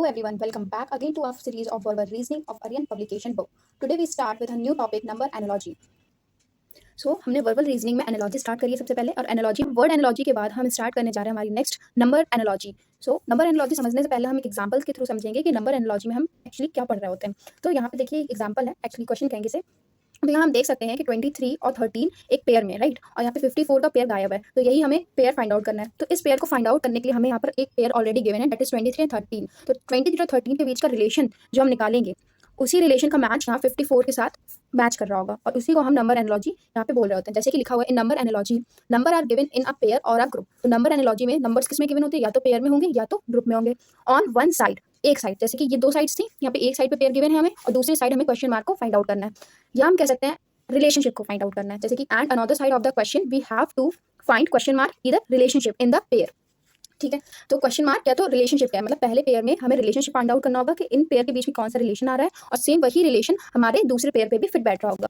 Hello everyone, welcome back again to our series of verbal reasoning of Aryan publication book. Today we start with a new topic, number analogy. हमने verbal reasoning में analogy start करी है सबसे पहले, और analogy word analogy के बाद हम स्टार्ट करने जा रहे हैं हमारी next number analogy. Number analogy समझने से पहले हम एक एग्जांपल्स के थ्रू समझेंगे कि नंबर एनालॉजी में हम एक्चुअली क्या पढ़ रहे होते हैं. तो यहाँ पे देखिए एक एग्जांपल है, एक्चुअली क्वेश्चन कहेंगे से. तो यहाँ हम देख सकते हैं कि 23 और 13 एक पेयर में, राइट, और यहाँ पे 54 का पेयर गायब है. तो यही हमें पेयर फाइंड आउट करना है. तो इस पेयर को फाइंड आउट करने के लिए हमें यहाँ पर एक पेयर ऑलरेडी गिवन है, दैट इज 23 एंड 13. तो 23 और 13 के बीच का रिलेशन जो हम निकालेंगे, उसी रिलेशन का मैच यहाँ 54 के साथ मैच कर रहा होगा, और उसी को हम नंबर एनालॉजी यहाँ पे बोल रहे होते हैं. जैसे कि लिखा हुआ है in number analogy, number are given in a pair और अ ग्रुप. तो नंबर एनालॉजी में नंबर्स किस में गिवन होते हैं, या तो पेयर में होंगे या तो ग्रुप में होंगे. ऑन वन साइड, एक साइड, जैसे कि ये दो साइड्स थी, यहाँ पे एक साइड पे पेयर गिवन है हमें, और दूसरी साइड हमें क्वेश्चन मार्क को फाइंड आउट करना है, या हम कह सकते हैं रिलेशनशिप को फाइंड आउट करना है. जैसे कि and another side of the question we have to find question mark इधर रिलेशनशिप इन द पेयर. ठीक है, तो क्वेश्चन मार्क क्या, तो रिलेशनशिप क्या है, मतलब पहले पेयर में हमें रिलेशनशिप फाइंड आउट करना होगा कि इन पेयर के बीच में कौन सा रिलेशन आ रहा है, और सेम वही रिलेशन हमारे दूसरे पेयर पे भी फिट बैठ रहा होगा.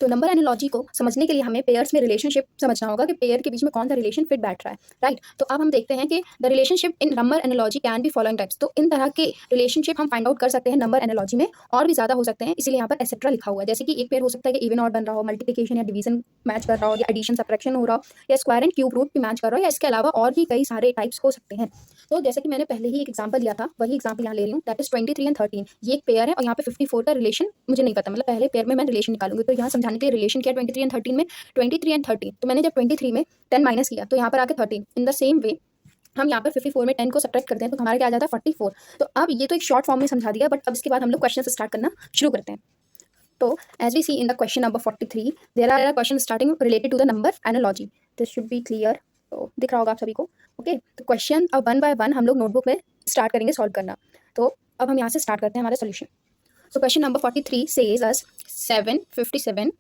तो नंबर एनालॉजी को समझने के लिए हमें पेयर्स में रिलेशनशिप समझना होगा कि पेयर के बीच में कौन सा रिलेशन फिट बैठ रहा है, राइट. तो अब हम देखते हैं कि the relationship in number analogy can be following types. तो इन तरह के रिलेशनशिप हम फाइंड आउट कर सकते हैं नंबर एनालॉजी में, और भी ज्यादा हो सकते हैं, इसीलिए यहाँ पर एसेट्रा लिखा हुआ है. जैसे कि एक पेयर हो सकता है कि इवन ऑड बन रहा हो, मल्टीप्लिकेशन या डिवीजन मैच कर रहा हो, या एडिशन सब्ट्रैक्शन हो रहा हो, या स्क्वायर एंड क्यूब रूट भी मैच कर रहा हो, या इसके अलावा और भी कई सारे टाइप्स हो सकते हैं. तो जैसे कि मैंने पहले ही एक एग्जांपल दिया था, वही एग्जांपल यहाँ ले रही हूँ, दैट इज 23 एंड 13. ये एक पेयर है, और यहाँ पे 54 का रिलेशन मुझे नहीं पता, मतलब पहले पेयर में मैं रिलेशन निकालूंगी. तो यहाँ समझाने के लिए रिलेशन किया 23 एंड 13 में, 23 एंड 13. तो मैंने जब 23 में 10 माइनस किया, तो यहाँ पर आके 13. इन द सेम वे हम यहाँ पर 54 में 10 को सब्ट्रैक्ट करते हैं, तो हमारा क्या आ जाता है 44. तो अब ये तो एक शॉर्ट फॉर्म में समझा दिया, बट अब इसके बाद हम लोग क्वेश्चन स्टार्ट करना शुरू करते हैं. तो as we see in the question number 43, there are question starting related to the number analogy. This should be clear. तो दिख रहा होगा आप सभी को. ओके, तो क्वेश्चन अब वन बाय वन हम लोग नोटबुक में स्टार्ट करेंगे सॉल्व करना. तो अब हम यहाँ से स्टार्ट करते हैं हमारा solution. So question number 43 says us 7, 57.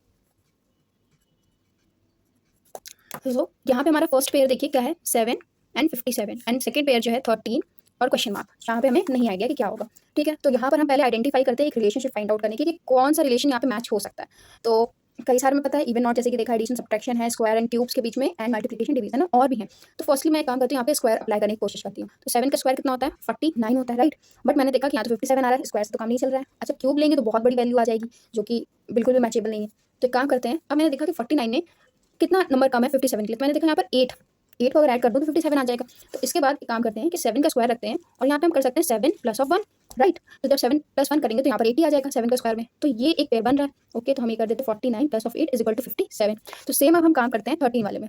तो यहाँ पे हमारा फर्स्ट पेयर देखिए क्या है, 7 एंड 57, एंड सेकेंड पेयर जो है 13 और क्वेश्चन मार्क. यहाँ पे हमें नहीं आइडिया कि क्या होगा. ठीक है, तो यहाँ पर हम पहले आइडेंटिफाई करते हैं एक रिलेशनशिप फाइंड आउट करने की कि कौन सा रिलेशन यहाँ पे मैच हो सकता है. तो कई सारे में पता है, इवन नॉट, जैसे कि देखा एडिशन सब्ट्रैक्शन है, स्क्वायर एंड क्यूब्स के बीच में, एंड मल्टीप्लिकेशन डिवीजन है, और भी है. तो फर्स्टली मैं एक काम करती हूँ, यहाँ पे स्क्वायर अप्लाई करने की कोशिश करती हूँ. तो 7 का स्क्वायर कितना होता है, 49 होता है, राइट. बट मैंने देखा कि यहाँ तो 57 आ रहा है, स्क्वायर से तो काम नहीं चल रहा है. अच्छा, क्यूब लेंगे तो बहुत बड़ी वैल्यू आ जाएगी, जो कि बिल्कुल भी मैचेबल नहीं है. तो एक काम करते हैं, अब मैंने देखा कि 49 ने कितना नंबर कम है 57 के लिए, तो मैंने देखा यहाँ पर 8 को अगर ऐड कर दूँ तो 57 आ जाएगा. तो इसके बाद एक काम करते हैं कि 7 का स्क्वायर रखते हैं, और यहाँ पे हम कर सकते हैं 7 प्लस ऑफ 1, राइट. तो जब 7 प्लस 1 करेंगे तो यहाँ पर 80 आ जाएगा 7 का स्क्वायर में. तो ये एक पेयर बन रहा है. ओके, तो हम ये कर देते हैं 49 plus of 8 is equal to 57. तो सेम अब हम काम करते हैं 13 वाले में.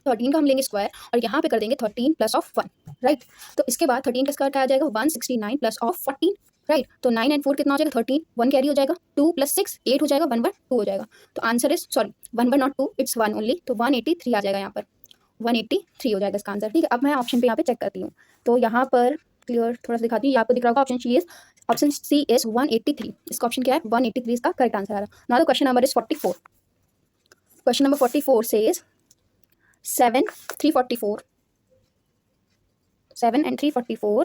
13 का हम लेंगे स्क्वायर, और यहाँ पे कर देंगे 13 प्लस ऑफ 1, राइट. तो इसके बाद 13 का स्क्वायर क्या आ जाएगा, 169 प्लस ऑफ 14, राइट. तो 9 एंड 4 कितना हो जाएगा, 13, 1 कैरी हो जाएगा, 2 प्लस 6 8 हो जाएगा, 1 बार 2 हो जाएगा. तो answer is, sorry 1 bar not 2, it's 1 only. तो 183 आ जाएगा यहाँ पर, 183 हो जाएगा इसका आंसर. ठीक है, अब मैं ऑप्शन पे यहाँ पे चेक करती हूँ. तो यहाँ पर क्लियर थोड़ा सा दिखाती हूँ, ये आपको दिख रहा होगा ऑप्शन सी इज 183. इसका ऑप्शन क्या है, 183 इसका करेक्ट आंसर आ रहा है. Now the question number is 44. Question number 44 says 7, 344. 7 and 344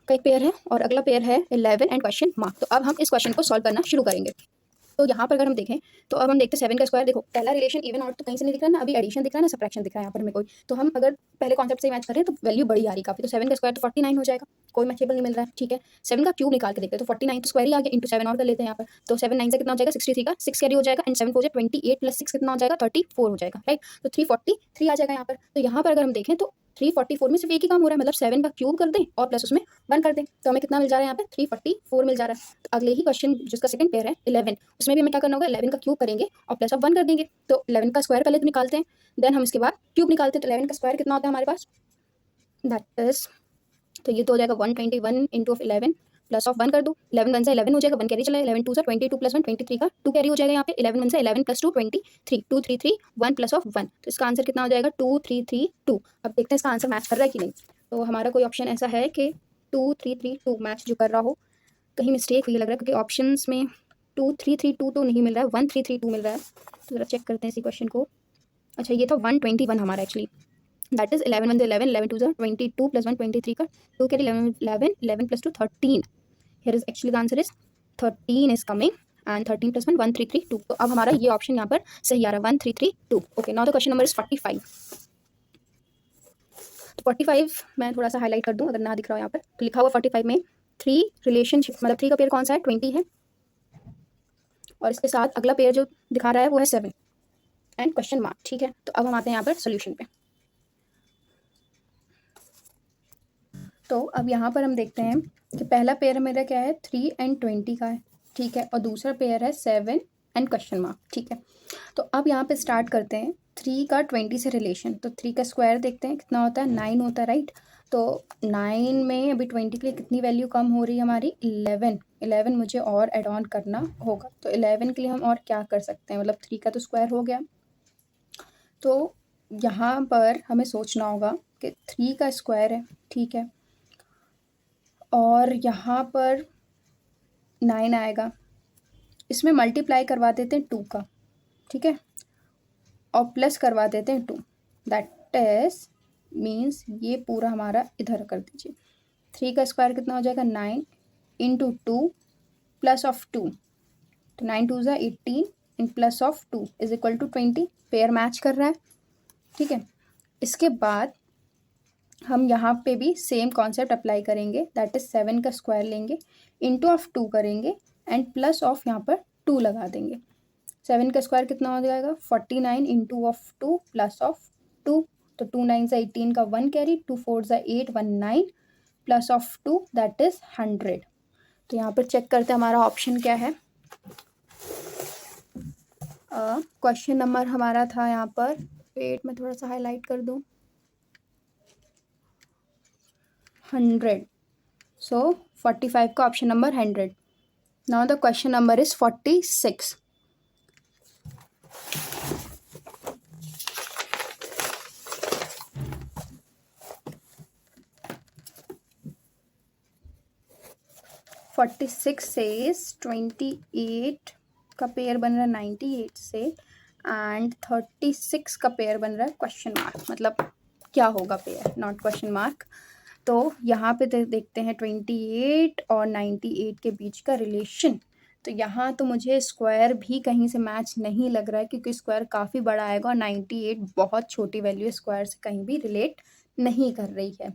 का एक पेयर है, और अगला पेयर है 11 एंड क्वेश्चन मार्क. तो अब हम इस क्वेश्चन को सॉल्व करना शुरू करेंगे. तो यहाँ पर अगर हम देखें, तो अब हम देखते हैं 7 का स्क्वायर. देखो पहला रिलेशन इवन और तो कहीं से नहीं दिख रहा ना, अभी एडिशन दिख रहा है ना, सब्ट्रैक्शन दिख रहा है यहाँ पर हमें कोई. तो हम अगर पहले कॉन्सेप्ट से मैच करें तो वैल्यू बड़ी आ रही काफी. तो 7 का स्क्वायर तो 49 हो जाएगा, कोई मैचेबल नहीं मिल रहा है. ठीक है, 7 का क्यूब निकाल के देखते हैं, तो 49 तो स्क्वायर ही आ गया, इंटू 7 और कर लेते हैं यहाँ पर. तो 7 9 से कितना हो जाएगा, 63 का 6 कैरी हो जाएगा, एंड 7 हो जाएगा 28 प्लस 6 कितना हो जाएगा, 34 हो जाएगा, राइट. तो 343 आ जाएगा यहाँ पर. तो यहाँ पर अगर हम देखें तो 344 में सिर्फ एक ही काम हो रहा है, मतलब 7 का क्यूब कर दें और प्लस उसमें 1 कर दें, तो हमें कितना मिल जा रहा है यहाँ पे, 344 मिल जा रहा है. तो अगले ही क्वेश्चन जिसका सेकंड पेयर है 11, उसमें भी हमें क्या करना होगा, 11 का क्यूब करेंगे और प्लस ऑफ 1 कर देंगे. तो 11 का स्क्वायर पहले तो निकालते हैं, देन हम इसके बाद क्यूब निकालते हैं. तो 11 का स्क्वायर कितना होता है हमारे पास, दैट इज, तो ये तो हो जाएगा 121 इंटू 11 प्लस ऑफ 1 कर दो. 11 1 से 11 हो जाएगा, 1 कैरी चला है, 11 2 से 22 प्लस 1 23 का 2 कैरी हो जाएगा यहाँ पे. 11 1 से 11 प्लस 2 23, 233 1 प्लस ऑफ 1. तो इसका आंसर कितना हो जाएगा, 2332. अब देखते हैं इसका आंसर मैच कर रहा है कि नहीं. तो हमारा कोई ऑप्शन ऐसा है कि 2332 मैच जो कर रहा हो, कहीं मिस्टेक हुई लग रहा है, क्योंकि ऑप्शन में 2332 तो नहीं मिल रहा है, 1332 मिल रहा है. तो जरा चेक करते हैं इसी क्वेश्चन को. अच्छा, ये था 121 हमारा एक्चुअली, दैट इज 11 1 से 11, 11 2 से 22 प्लस 1 23 का 2 carry, 11 11 plus 2 13. Here is actually the answer is 13 is coming, and 13 plus 1 1332. तो अब हमारा ये ऑप्शन यहाँ पर सही आ रहा है, 1332. Okay, now the question number is 45. 45 मैं थोड़ा सा हाईलाइट कर दूं अगर ना दिख रहा हो यहाँ पर, तो लिखा हुआ 45 में 3 रिलेशनशिप, मतलब 3 का पेयर कौन सा है, 20 है, और इसके साथ अगला पेयर जो दिखा रहा है वो है 7 एंड क्वेश्चन मार्क। ठीक है, तो अब हम आते हैं यहाँ पर सोल्यूशन पे। तो अब यहाँ पर हम देखते हैं कि पहला पेयर मेरा क्या है, 3 एंड 20 का है। ठीक है, और दूसरा पेयर है 7 एंड क्वेश्चन मार्क। ठीक है, तो अब यहाँ पे स्टार्ट करते हैं 3 का 20 से रिलेशन। तो 3 का स्क्वायर देखते हैं कितना होता है, 9 होता है, राइट। तो 9 में अभी 20 के लिए कितनी वैल्यू कम हो रही है हमारी, 11 मुझे और एड ऑन करना होगा। तो 11 के लिए हम और क्या कर सकते हैं, मतलब 3 का तो स्क्वायर हो गया, तो यहाँ पर हमें सोचना होगा कि 3 का स्क्वायर है, ठीक है, और यहाँ पर 9 आएगा, इसमें मल्टीप्लाई करवा देते हैं 2 का, ठीक है, और प्लस करवा देते हैं 2, दैट इज मीन्स ये पूरा हमारा इधर कर दीजिए। 3 का स्क्वायर कितना हो जाएगा, 9 इंटू 2 प्लस ऑफ 2, तो 9 2 ज़ा 18 in plus of 2 is equal to 20, pair match कर रहा है। ठीक है, इसके बाद हम यहाँ पे भी सेम कॉन्सेप्ट अप्लाई करेंगे, दैट इज 7 का स्क्वायर लेंगे, इंटू ऑफ 2 करेंगे एंड प्लस ऑफ यहाँ पर 2 लगा देंगे। 7 का स्क्वायर कितना हो जाएगा, 49 इंटू ऑफ 2 प्लस ऑफ 2, तो 2 9 ज़ा 18 का 1 कैरी, 2 4 ज़ा 8 19 प्लस ऑफ 2 दैट इज 100। तो यहाँ पर चेक करते हैं हमारा ऑप्शन क्या है। क्वेश्चन नंबर हमारा था यहाँ पर, वेट में थोड़ा सा हाईलाइट कर दूँ, 100, सो 45 का option number 100। Now the question number is 46। Forty six से 28 का पेयर बन रहा है 98 से, एंड 36 का पेयर बन रहा है क्वेश्चन मार्क, मतलब क्या होगा पेयर, नॉट क्वेश्चन मार्क। तो यहाँ पे देखते हैं 28 और 98 के बीच का रिलेशन। तो यहाँ तो मुझे स्क्वायर भी कहीं से मैच नहीं लग रहा है, क्योंकि स्क्वायर काफ़ी बड़ा आएगा और 98 बहुत छोटी वैल्यू है, स्क्वायर से कहीं भी रिलेट नहीं कर रही है।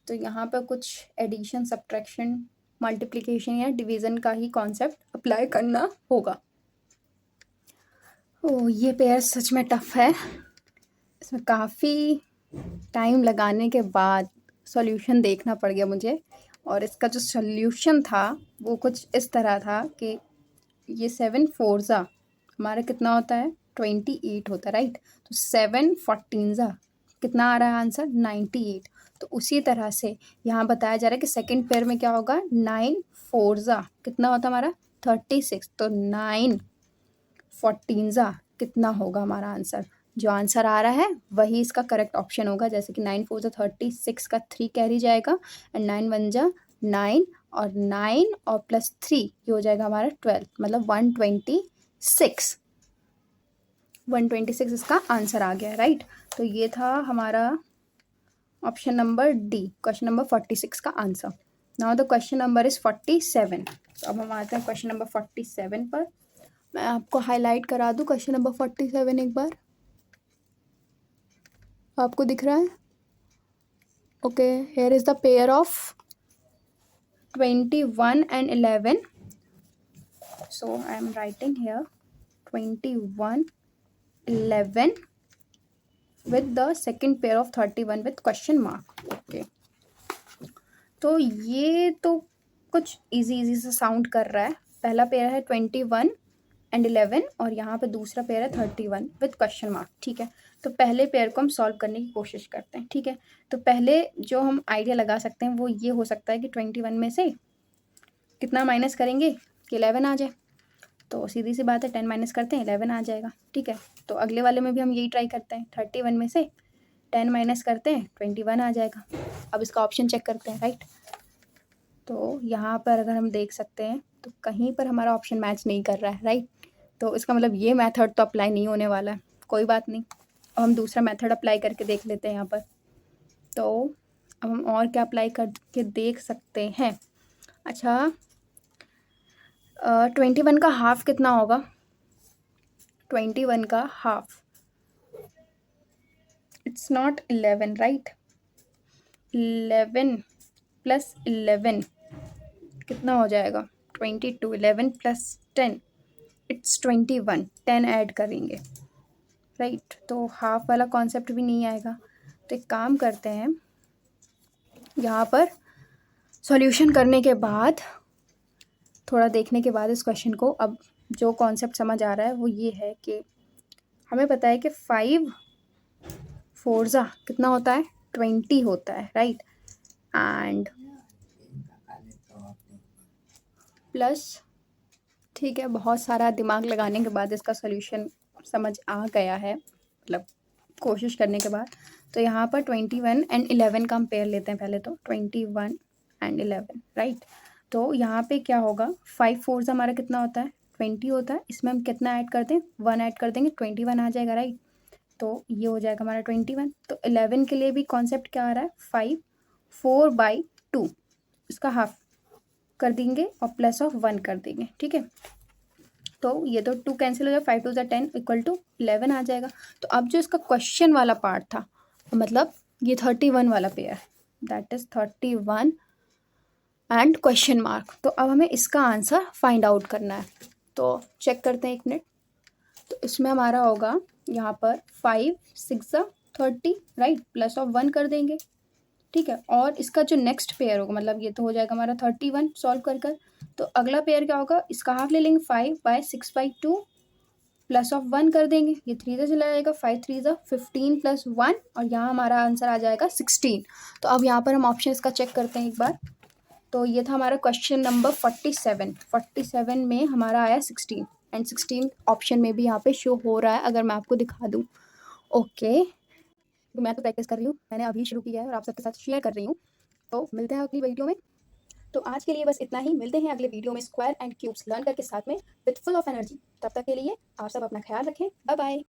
तो यहाँ पर कुछ एडिशन, सब्ट्रैक्शन, मल्टीप्लिकेशन या डिवीज़न का ही कॉन्सेप्ट अप्लाई करना होगा। ओह, ये पेयर सच में टफ है, इसमें काफ़ी टाइम लगाने के बाद सॉल्यूशन देखना पड़ गया मुझे, और इसका जो सॉल्यूशन था वो कुछ इस तरह था कि ये 7 4 ज़ा हमारा कितना होता है, 28 होता है, राइट। तो 7 14 ज़ा कितना आ रहा है आंसर, 98। तो उसी तरह से यहाँ बताया जा रहा है कि सेकंड पेयर में क्या होगा, 9 4 ज़ा कितना होता है हमारा, 36, तो 9 14 ज़ा कितना होगा हमारा आंसर। जो आंसर आ रहा है वही इसका करेक्ट ऑप्शन होगा, जैसे कि 9 4 ज़ा 36 का 3 कैरी जाएगा, एंड 9 1 ज़ा 9 और 9 और प्लस 3 ये हो जाएगा हमारा 12, मतलब 126 इसका आंसर आ गया, राइट। तो ये था हमारा option number D, question number 46 का answer. Now the question number is 47। तो अब हम आते हैं क्वेश्चन नंबर 47 पर। मैं आपको हाईलाइट करा दूँ क्वेश्चन नंबर 47 एक बार, आपको दिख रहा है, okay. Here is the pair of 21 and 11, so I am writing here 21 11 with the second pair of 31 with question mark, okay। तो ये तो कुछ इजी सा साउंड कर रहा है। पहला पेयर है 21 and 11 और यहाँ पे दूसरा पेयर है 31 विथ क्वेश्चन मार्क, ठीक है। तो पहले पेयर को हम सॉल्व करने की कोशिश करते हैं, ठीक है। तो पहले जो हम आइडिया लगा सकते हैं वो ये हो सकता है कि 21 में से कितना माइनस करेंगे कि 11 आ जाए, तो सीधी सी बात है 10 माइनस करते हैं 11 आ जाएगा, ठीक है। तो अगले वाले में भी हम यही ट्राई करते हैं, 31 में से 10 माइनस करते हैं 21 आ जाएगा। अब इसका ऑप्शन चेक करते हैं, राइट। तो यहाँ पर अगर हम देख सकते हैं तो कहीं पर हमारा ऑप्शन मैच नहीं कर रहा है, राइट। तो इसका मतलब ये मेथड तो अप्लाई नहीं होने वाला है, कोई बात नहीं। अब हम दूसरा मेथड अप्लाई करके देख लेते हैं यहाँ पर। तो अब हम और क्या अप्लाई करके देख सकते हैं, अच्छा 21 का हाफ कितना होगा, 21 का half, it's not 11, right. 11 plus 11 कितना हो जाएगा? 22। 11 प्लस 10 इट्स 21। 10 ऐड करेंगे, राइट? तो हाफ वाला कॉन्सेप्ट भी नहीं आएगा। तो एक काम करते हैं, यहाँ पर सॉल्यूशन करने के बाद, थोड़ा देखने के बाद इस क्वेश्चन को, अब जो कॉन्सेप्ट समझ आ रहा है वो ये है कि हमें पता है कि 5 फोर्जा कितना होता है? 20 होता है, राइट? एंड प्लस, ठीक है, बहुत सारा दिमाग लगाने के बाद इसका सॉल्यूशन समझ आ गया है, मतलब कोशिश करने के बाद। तो यहाँ पर 21 एंड 11 का हम पेयर लेते हैं पहले। तो 21 एंड 11, राइट? तो यहाँ पे क्या होगा? 5 फोर्स हमारा कितना होता है? 20 होता है। इसमें हम कितना ऐड करते हैं? 1 ऐड कर देंगे, 21 आ जाएगा, राइट? तो ये हो जाएगा हमारा 21। तो 11 के लिए भी कॉन्सेप्ट क्या आ रहा है? 5 4/2, इसका हाफ कर देंगे और प्लस ऑफ 1 कर देंगे, ठीक है? तो ये तो 2 कैंसिल हो जाएगा, 5 2 10 इक्वल टू 11 आ जाएगा। तो अब जो इसका क्वेश्चन वाला पार्ट था, मतलब ये 31 वाला pair, that is 31 and question mark. तो अब हमें इसका आंसर फाइंड आउट करना है। तो चेक करते हैं, एक मिनट। तो इसमें हमारा होगा यहाँ पर 5 6 30, राइट? प्लस ऑफ 1 कर देंगे, ठीक है? और इसका जो नेक्स्ट पेयर होगा, मतलब ये तो हो जाएगा हमारा 31 सॉल्व कर कर। तो अगला पेयर क्या होगा? इसका हाफ ले लेंगे, 5/6/2 प्लस ऑफ 1 कर देंगे, ये 3 से चला जाएगा, 5 3 15 प्लस 1, और यहाँ हमारा आंसर आ जाएगा 16। तो अब यहाँ पर हम ऑप्शन इसका चेक करते हैं एक बार। तो ये था हमारा क्वेश्चन नंबर 47। 47 में हमारा आया 16 एंड 16 ऑप्शन में भी यहाँ पे शो हो रहा है, अगर मैं आपको दिखा दूँ। ओके, तो मैं तो प्रैक्टिस कर रही हूँ, मैंने अभी शुरू किया है और आप सबके साथ शेयर कर रही हूँ। तो मिलते हैं अगली वीडियो में। तो आज के लिए बस इतना ही, मिलते हैं अगले वीडियो में स्क्वायर एंड क्यूब्स लर्न करके साथ में विद फुल ऑफ एनर्जी। तब तक के लिए आप सब अपना ख्याल रखें, बाय बाय।